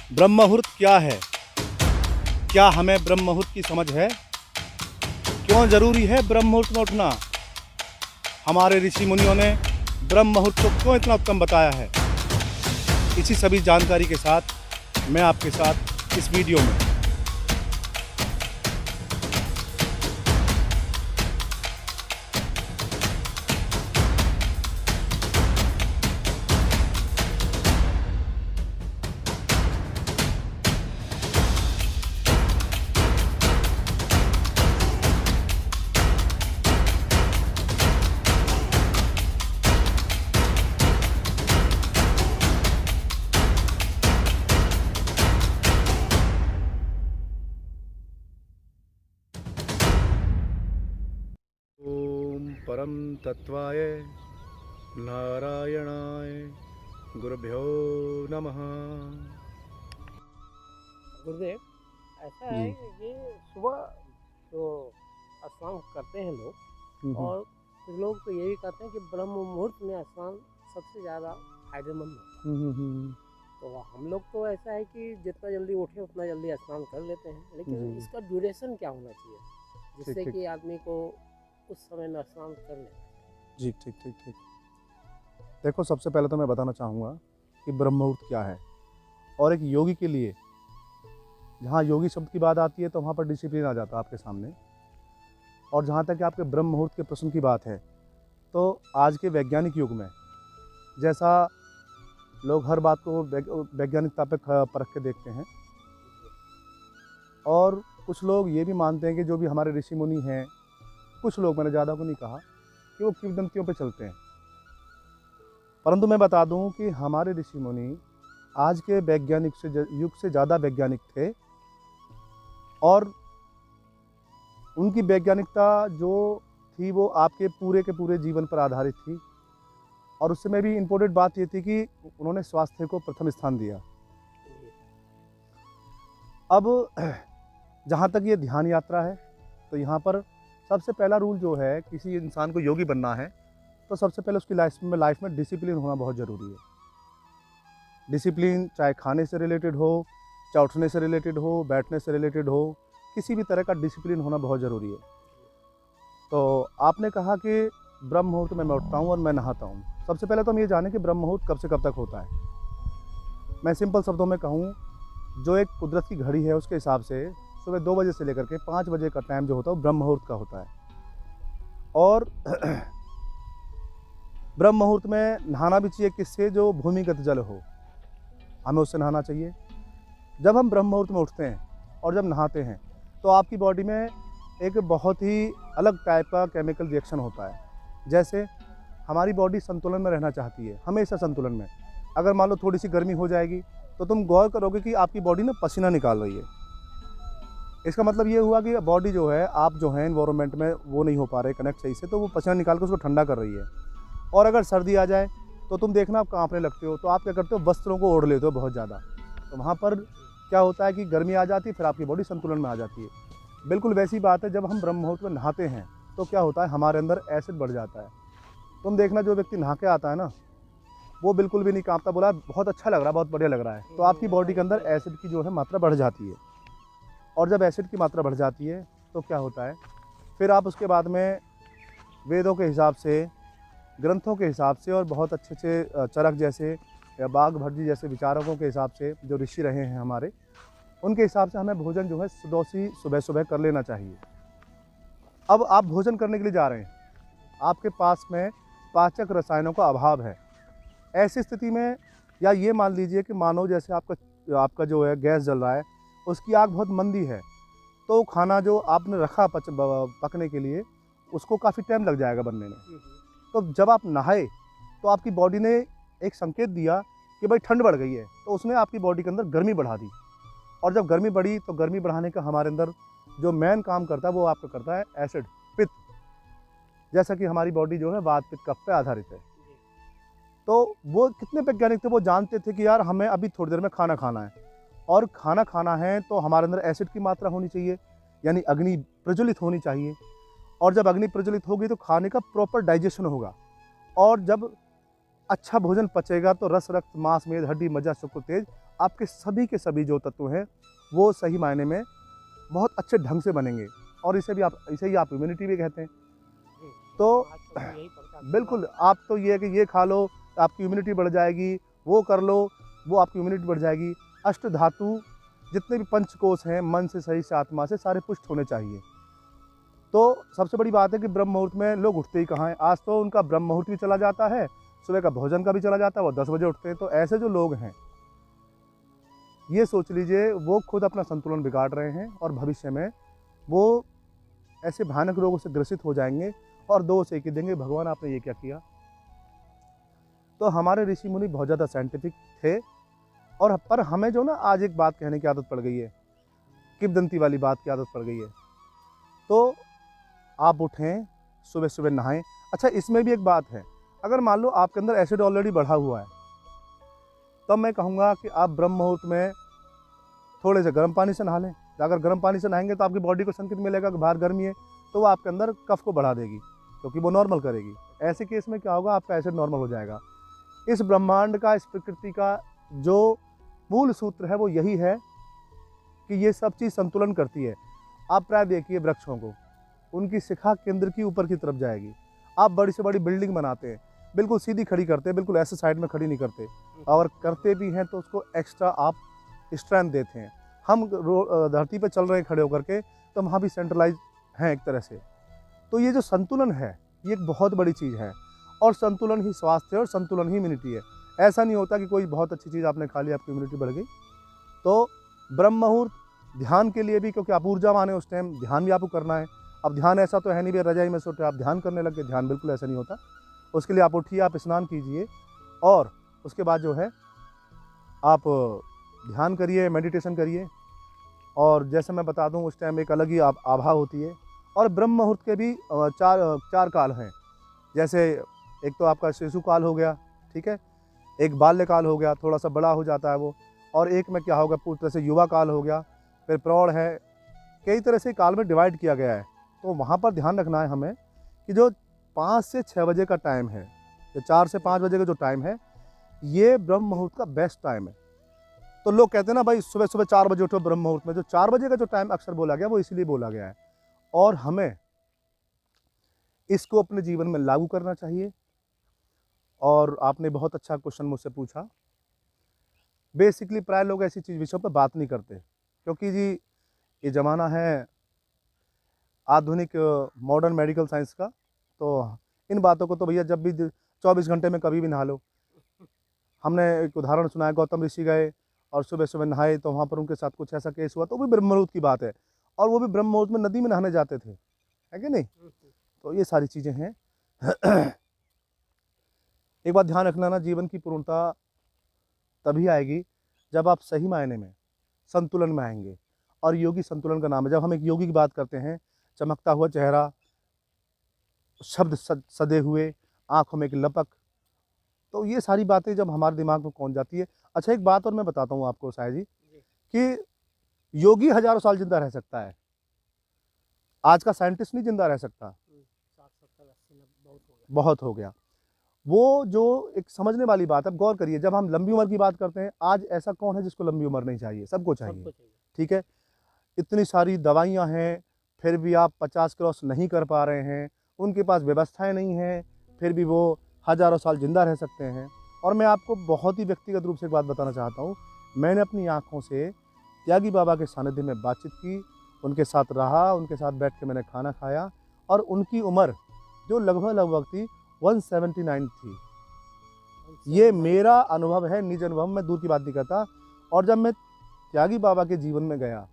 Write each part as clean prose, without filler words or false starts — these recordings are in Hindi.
ब्रह्म मुहूर्त क्या है? क्या हमें ब्रह्म मुहूर्त की समझ है? क्यों ज़रूरी है ब्रह्म मुहूर्त में उठना? हमारे ऋषि मुनियों ने ब्रह्म मुहूर्त को क्यों इतना उत्तम बताया है? इसी सभी जानकारी के साथ मैं आपके साथ इस वीडियो में ओम परम तत्वाय नारायणाय गुरुभ्यो नमः। गुरुदेव, ऐसा है जी। कि ये सुबह जो स्नान करते हैं लोग, हम्म, और कुछ लोग तो ये भी कहते हैं कि ब्रह्म मुहूर्त में स्नान सबसे ज़्यादा फायदेमंद होता है। हम्म। तो हम लोग तो ऐसा है कि जितना जल्दी उठे उतना जल्दी स्नान कर लेते हैं, लेकिन जी। इसका ड्यूरेशन क्या होना चाहिए ठीक जिससे ठीक कि आदमी को उस समय में स्नान कर ले? जी। ठीक ठीक ठीक। देखो, सबसे पहले तो मैं बताना चाहूँगा कि ब्रह्म मुहूर्त क्या है। और एक योगी के लिए, जहाँ योगी शब्द की बात आती है तो वहाँ पर डिसिप्लिन आ जाता है आपके सामने। और जहाँ तक कि आपके ब्रह्म मुहूर्त के प्रश्न की बात है, तो आज के वैज्ञानिक युग में जैसा लोग हर बात को वैज्ञानिकता पे परख के देखते हैं, और कुछ लोग ये भी मानते हैं कि जो भी हमारे ऋषि मुनि हैं, कुछ लोग, मैंने ज़्यादा को नहीं कहा, कि वो किंवदंतियों पे चलते हैं। परंतु मैं बता दूं कि हमारे ऋषि मुनि आज के वैज्ञानिक से युग से ज़्यादा वैज्ञानिक थे, और उनकी वैज्ञानिकता जो थी वो आपके पूरे के पूरे जीवन पर आधारित थी। और उससे में भी इम्पोर्टेंट बात ये थी कि उन्होंने स्वास्थ्य को प्रथम स्थान दिया। अब जहाँ तक ये ध्यान यात्रा है, तो यहाँ पर सबसे पहला रूल जो है, किसी इंसान को योगी बनना है तो सबसे पहले उसकी लाइफ में डिसिप्लिन होना बहुत ज़रूरी है। डिसिप्लिन चाहे खाने से रिलेटेड हो, चाहे उठने से रिलेटेड हो, बैठने से रिलेटेड हो, किसी भी तरह का डिसिप्लिन होना बहुत ज़रूरी है। तो आपने कहा कि ब्रह्म मुहूर्त में मैं उठता हूँ और मैं नहाता हूँ। सबसे पहले तो हम ये जानें कि ब्रह्म मुहूर्त कब से कब तक होता है। मैं सिंपल शब्दों में कहूँ, जो एक कुदरत की घड़ी है उसके हिसाब से सुबह 2 बजे से लेकर के 5 बजे का टाइम जो होता है वो ब्रह्म मुहूर्त का होता है। और ब्रह्म मुहूर्त में नहाना भी चाहिए, किससे? जो भूमिगत जल हो, हमें उससे नहाना चाहिए। जब हम ब्रह्म मुहूर्त में उठते हैं और जब नहाते हैं तो आपकी बॉडी में एक बहुत ही अलग टाइप का केमिकल रिएक्शन होता है। जैसे हमारी बॉडी संतुलन में रहना चाहती है, हमेशा संतुलन में। अगर मान लो थोड़ी सी गर्मी हो जाएगी तो तुम गौर करोगे कि आपकी बॉडी ना पसीना निकाल रही है। इसका मतलब ये हुआ कि बॉडी जो है, आप जो है इन्वायरमेंट में वो नहीं हो पा रहे कनेक्ट सही से, तो वो पसीना निकाल कर उसको ठंडा कर रही है। और अगर सर्दी आ जाए तो तुम देखना आप कांपने लगते हो, तो आप क्या करते हो? वस्त्रों को ओढ़ लेते हो बहुत ज़्यादा। तो वहाँ पर क्या होता है कि गर्मी आ जाती है, फिर आपकी बॉडी संतुलन में आ जाती है। बिल्कुल वैसी बात है, जब हम ब्रह्म मुहूर्त में नहाते हैं तो क्या होता है, हमारे अंदर एसिड बढ़ जाता है। तुम देखना, जो व्यक्ति नहा के आता है ना, वो बिल्कुल भी नहीं कांपता, बोला बहुत अच्छा लग रहा है, बहुत बढ़िया लग रहा है। तो आपकी बॉडी के अंदर एसिड की जो है मात्रा बढ़ जाती है। और जब एसिड की मात्रा बढ़ जाती है तो क्या होता है, फिर आप उसके बाद में वेदों के हिसाब से, ग्रंथों के हिसाब से, और बहुत अच्छे अच्छे चरक जैसे या बाघ भट्टी जैसे विचारकों के हिसाब से, जो ऋषि रहे हैं हमारे, उनके हिसाब से हमें भोजन जो है सुदौसी सुबह सुबह कर लेना चाहिए। अब आप भोजन करने के लिए जा रहे हैं, आपके पास में पाचक रसायनों का अभाव है। ऐसी स्थिति में, या ये मान लीजिए कि मानो जैसे आपका जो है गैस जल रहा है, उसकी आग बहुत मंदी है, तो खाना जो आपने रखा पकने के लिए, उसको काफ़ी टाइम लग जाएगा बनने में। तो जब आप नहाए तो आपकी बॉडी ने एक संकेत दिया कि भाई ठंड बढ़ गई है, तो उसने आपकी बॉडी के अंदर गर्मी बढ़ा दी। और जब गर्मी बढ़ी तो गर्मी बढ़ाने का हमारे अंदर जो मेन काम करता है वो आपका करता है एसिड, पित्त। जैसा कि हमारी बॉडी जो है वात पित्त कफ पे आधारित है। तो वो कितने वैज्ञानिक थे, वो जानते थे कि यार हमें अभी थोड़ी देर में खाना खाना है, और खाना खाना है तो हमारे अंदर एसिड की मात्रा होनी चाहिए, यानी अग्नि प्रज्वलित होनी चाहिए। और जब अग्नि प्रज्वलित होगी तो खाने का प्रॉपर डाइजेशन होगा। और जब अच्छा भोजन पचेगा तो रस रक्त मांस मेद हड्डी मज्जा शुक्र तेज आपके सभी के सभी जो तत्व हैं वो सही मायने में बहुत अच्छे ढंग से बनेंगे। और इसे ही आप इम्यूनिटी भी कहते हैं। जी, तो आजकल तो यही प्रचार चल बिल्कुल, रहा है। आप तो ये है कि ये खा लो, आपकी इम्यूनिटी बढ़ जाएगी, वो कर लो, वो आपकी इम्यूनिटी बढ़ जाएगी। अष्ट धातु जितने भी पंचकोश हैं, मन से, शरीर से, आत्मा से सारे पुष्ट होने चाहिए। तो सबसे बड़ी बात है कि ब्रह्म मुहूर्त में लोग उठते ही कहाँ हैं? आज तो उनका ब्रह्म मुहूर्त भी चला जाता है, सुबह का भोजन का भी चला जाता है, वो 10 बजे उठते हैं। तो ऐसे जो लोग हैं, ये सोच लीजिए वो खुद अपना संतुलन बिगाड़ रहे हैं और भविष्य में वो ऐसे भयानक रोगों से ग्रसित हो जाएंगे और दोष एक ही देंगे, भगवान आपने ये क्या किया। तो हमारे ऋषि मुनि बहुत ज़्यादा साइंटिफिक थे। और पर हमें जो ना आज एक बात कहने की आदत पड़ गई है, किंवदंती वाली बात की आदत पड़ गई है। तो आप उठें, सुबह सुबह नहाएं। अच्छा, इसमें भी एक बात है, अगर मान लो आपके अंदर एसिड ऑलरेडी बढ़ा हुआ है, तब मैं कहूँगा कि आप ब्रह्म मुहूर्त में थोड़े से गर्म पानी से नहा लें। अगर गर्म पानी से नहाएंगे तो आपकी बॉडी को संकेत मिलेगा कि बाहर गर्मी है, तो वो आपके अंदर कफ को बढ़ा देगी, क्योंकि वो नॉर्मल करेगी। ऐसे केस में क्या होगा, आपका एसिड नॉर्मल हो जाएगा। इस ब्रह्मांड का, इस प्रकृति का जो मूल सूत्र है वो यही है कि ये सब चीज़ संतुलन करती है। आप प्राय देखिए वृक्षों को, उनकी शिखा केंद्र की ऊपर की तरफ जाएगी। आप बड़ी से बड़ी बिल्डिंग बनाते हैं, बिल्कुल सीधी खड़ी करते हैं, बिल्कुल ऐसे साइड में खड़ी नहीं करते। और करते भी हैं तो उसको एक्स्ट्रा आप स्ट्रेंथ देते हैं। हम धरती पे चल रहे हैं खड़े होकर के, तो वहाँ भी सेंट्रलाइज हैं एक तरह से। तो ये जो संतुलन है, ये एक बहुत बड़ी चीज़ है। और संतुलन ही स्वास्थ्य है और संतुलन ही इम्यूनिटी है। ऐसा नहीं होता कि कोई बहुत अच्छी चीज़ आपने खा ली, आपकी इम्यूनिटी बढ़ गई। तो ब्रह्म मुहूर्त ध्यान के लिए भी, क्योंकि आप ऊर्जावान है, उस टाइम ध्यान भी आपको करना है। अब ध्यान ऐसा तो है नहीं भाई रजाई में सोते आप ध्यान करने लगे, ध्यान बिल्कुल ऐसा नहीं होता। उसके लिए आप उठिए, आप स्नान कीजिए और उसके बाद जो है आप ध्यान करिए, मेडिटेशन करिए। और जैसे मैं बता दूं, उस टाइम एक अलग ही आभा होती है। और ब्रह्म मुहूर्त के भी चार काल हैं। जैसे एक तो आपका शिशु काल हो गया, ठीक है, एक बाल्यकाल हो गया, थोड़ा सा बड़ा हो जाता है वो, और एक में क्या होगा, पूरी तरह से युवा काल हो गया, फिर प्रौढ़ है। कई तरह से काल में डिवाइड किया गया है। तो वहाँ पर ध्यान रखना है हमें कि जो 5 से 6 बजे का टाइम है, या 4 से 5 बजे का जो टाइम है, ये ब्रह्म मुहूर्त का बेस्ट टाइम है। तो लोग कहते हैं ना भाई सुबह सुबह 4 बजे उठो ब्रह्म मुहूर्त में, जो 4 बजे का जो टाइम अक्सर बोला गया वो इसलिए बोला गया है। और हमें इसको अपने जीवन में लागू करना चाहिए। और आपने बहुत अच्छा क्वेश्चन मुझसे पूछा। बेसिकली प्राय लोग ऐसी चीज़ विषयों पर बात नहीं करते, क्योंकि जी ये ज़माना है आधुनिक मॉडर्न मेडिकल साइंस का। तो इन बातों को तो भैया जब भी 24 घंटे में कभी भी नहा लो। हमने एक उदाहरण सुना है, गौतम ऋषि गए और सुबह सुबह नहाए, तो वहाँ पर उनके साथ कुछ ऐसा केस हुआ, तो वो भी ब्रह्म मुहूर्त की बात है। और वो भी ब्रह्म मुहूर्त में नदी में नहाने जाते थे, है कि नहीं। तो ये सारी चीज़ें हैं। एक बात ध्यान रखना ना, जीवन की पूर्णता तभी आएगी जब आप सही मायने में संतुलन में आएंगे। और योगी संतुलन का नाम है। जब हम एक योगी की बात करते हैं, चमकता हुआ चेहरा, शब्द सदे हुए, आंखों में एक लपक, तो ये सारी बातें जब हमारे दिमाग में पहुंच जाती है। अच्छा, एक बात और मैं बताता हूँ आपको साया जी, कि योगी हजारों साल जिंदा रह सकता है, आज का साइंटिस्ट नहीं जिंदा रह सकता। 60, 70, 80 बहुत हो गया। बहुत हो गया। वो जो एक समझने वाली बात है, गौर करिए, जब हम लंबी उम्र की बात करते हैं, आज ऐसा कौन है जिसको लंबी उम्र नहीं चाहिए? सबको चाहिए, सबको चाहिए। ठीक है। इतनी सारी दवाइयाँ हैं, फिर भी आप 50 क्रॉस नहीं कर पा रहे हैं, उनके पास व्यवस्थाएं नहीं हैं, फिर भी वो हजारों साल जिंदा रह सकते हैं। और मैं आपको बहुत ही व्यक्तिगत रूप से एक बात बताना चाहता हूँ। मैंने अपनी आँखों से त्यागी बाबा के सानिध्य में बातचीत की, उनके साथ रहा, उनके साथ बैठ के मैंने खाना खाया, और उनकी उम्र जो लगभग थी 179 थी। ये मेरा अनुभव है, निज अनुभव, मैं दूर की बात नहीं करता। और जब मैं त्यागी बाबा के जीवन में गया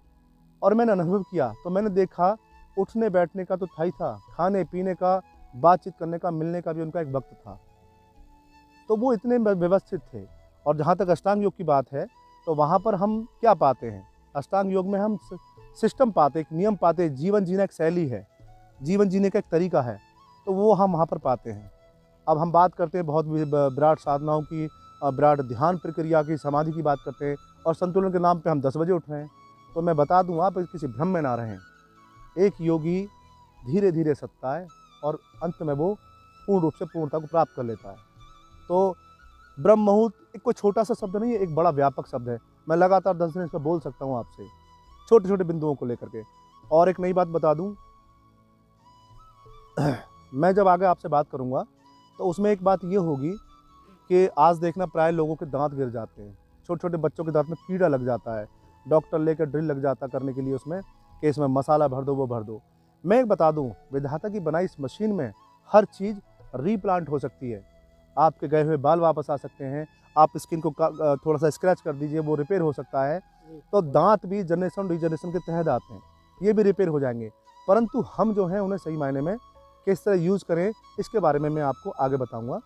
और मैंने अनुभव किया, तो मैंने देखा उठने बैठने का तो था ही था, खाने पीने का, बातचीत करने का, मिलने का भी उनका एक वक्त था। तो वो इतने व्यवस्थित थे। और जहाँ तक अष्टांग योग की बात है, तो वहाँ पर हम क्या पाते हैं? अष्टांग योग में हम सिस्टम पाते, एक नियम पाते, जीवन जीना एक शैली है, जीवन जीने का एक तरीका है, तो वो हम वहाँ पर पाते हैं। अब हम बात करते हैं बहुत विराट साधनाओं की, विराट ध्यान प्रक्रिया की, समाधि की बात करते हैं, और संतुलन के नाम पे हम 10 बजे उठ रहे हैं। तो मैं बता दूं, आप किसी भ्रम में ना रहें। एक योगी धीरे धीरे सत्ता है और अंत में वो पूर्ण रूप से पूर्णता को प्राप्त कर लेता है। तो ब्रह्म मुहूर्त एक कोई छोटा सा शब्द नहीं है, एक बड़ा व्यापक शब्द है। मैं लगातार 10 दिन इस पर बोल सकता हूँ आपसे, छोटे छोटे बिंदुओं को लेकर के। और एक नई बात बता दूँ, मैं जब आगे आपसे बात करूँगा तो उसमें एक बात ये होगी कि आज देखना प्राय लोगों के दांत गिर जाते हैं, छोटे छोटे बच्चों के दांत में कीड़ा लग जाता है, डॉक्टर लेकर ड्रिल लग जाता करने के लिए उसमें कि इसमें मसाला भर दो, वो भर दो। मैं एक बता दूं, विधाता की बनाई इस मशीन में हर चीज़ रीप्लांट हो सकती है। आपके गए हुए बाल वापस आ सकते हैं, आप स्किन को थोड़ा सा स्क्रैच कर दीजिए, वो रिपेयर हो सकता है। तो दांत भी जनरेशन रीजनरेशन के तहत आते हैं, ये भी रिपेयर हो जाएंगे। परंतु हम जो हैं उन्हें सही मायने में किस तरह यूज़ करें, इसके बारे में मैं आपको आगे बताऊँगा।